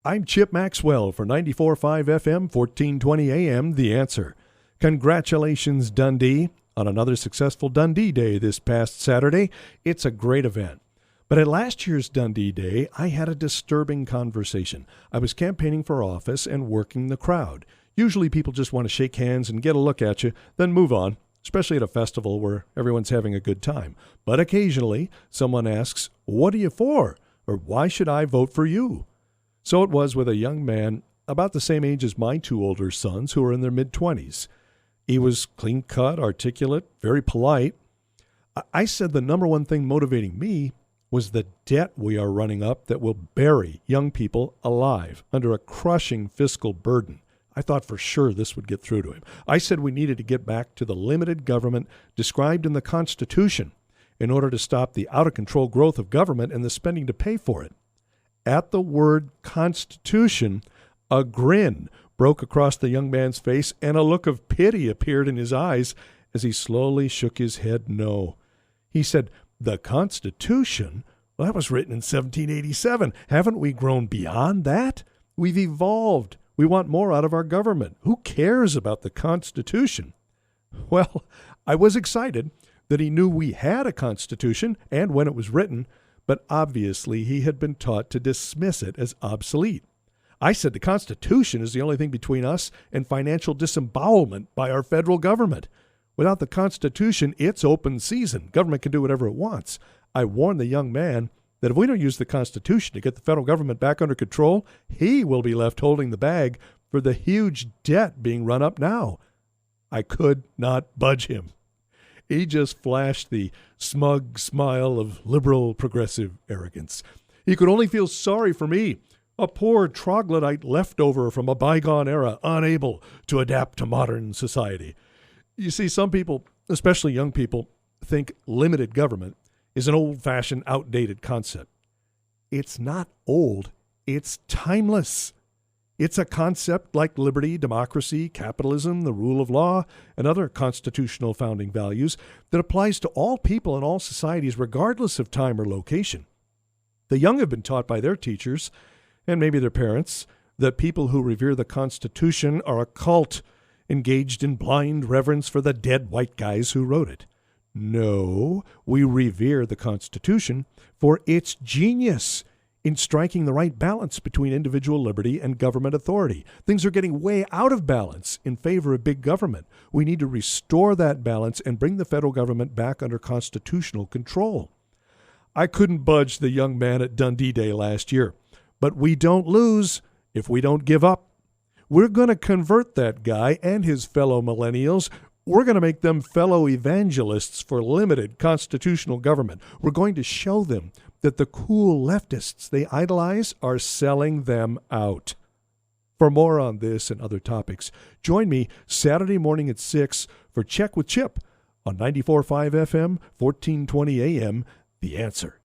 I'm Chip Maxwell for 94.5 FM, 1420 AM, The Answer. Congratulations, Dundee, on another successful Dundee Day this past Saturday. It's a great event. But at last year's Dundee Day, I had a disturbing conversation. I was campaigning for office and working the crowd. Usually people just want to shake hands and get a look at you, then move on, especially at a festival where everyone's having a good time. But occasionally, someone asks, "What are you for?" or "Why should I vote for you?" So it was with a young man about the same age as my two older sons, who are in their mid-20s. He was clean-cut, articulate, very polite. I said the number one thing motivating me was the debt we are running up that will bury young people alive under a crushing fiscal burden. I thought for sure this would get through to him. I said we needed to get back to the limited government described in the Constitution in order to stop the out-of-control growth of government and the spending to pay for it. At the word Constitution, a grin broke across the young man's face and a look of pity appeared in his eyes as he slowly shook his head no. He said, "The Constitution? Well, that was written in 1787. Haven't we grown beyond that? We've evolved. We want more out of our government. Who cares about the Constitution?" Well, I was excited that he knew we had a Constitution and when it was written, but obviously he had been taught to dismiss it as obsolete. I said the Constitution is the only thing between us and financial disembowelment by our federal government. Without the Constitution, it's open season. Government can do whatever it wants. I warned the young man that if we don't use the Constitution to get the federal government back under control, he will be left holding the bag for the huge debt being run up now. I could not budge him. He just flashed the smug smile of liberal progressive arrogance. He could only feel sorry for me, a poor troglodyte leftover from a bygone era, unable to adapt to modern society. You see, some people, especially young people, think limited government is an old-fashioned, outdated concept. It's not old. It's timeless. It's a concept like liberty, democracy, capitalism, the rule of law, and other constitutional founding values that applies to all people in all societies regardless of time or location. The young have been taught by their teachers, and maybe their parents, that people who revere the Constitution are a cult engaged in blind reverence for the dead white guys who wrote it. No, we revere the Constitution for its genius in striking the right balance between individual liberty and government authority. Things are getting way out of balance in favor of big government. We need to restore that balance and bring the federal government back under constitutional control. I couldn't budge the young man at Dundee Day last year, but we don't lose if we don't give up. We're going to convert that guy and his fellow millennials. We're going to make them fellow evangelists for limited constitutional government. We're going to show them that the cool leftists they idolize are selling them out. For more on this and other topics, join me Saturday morning at 6 for Check with Chip on 94.5 FM, 1420 AM, The Answer.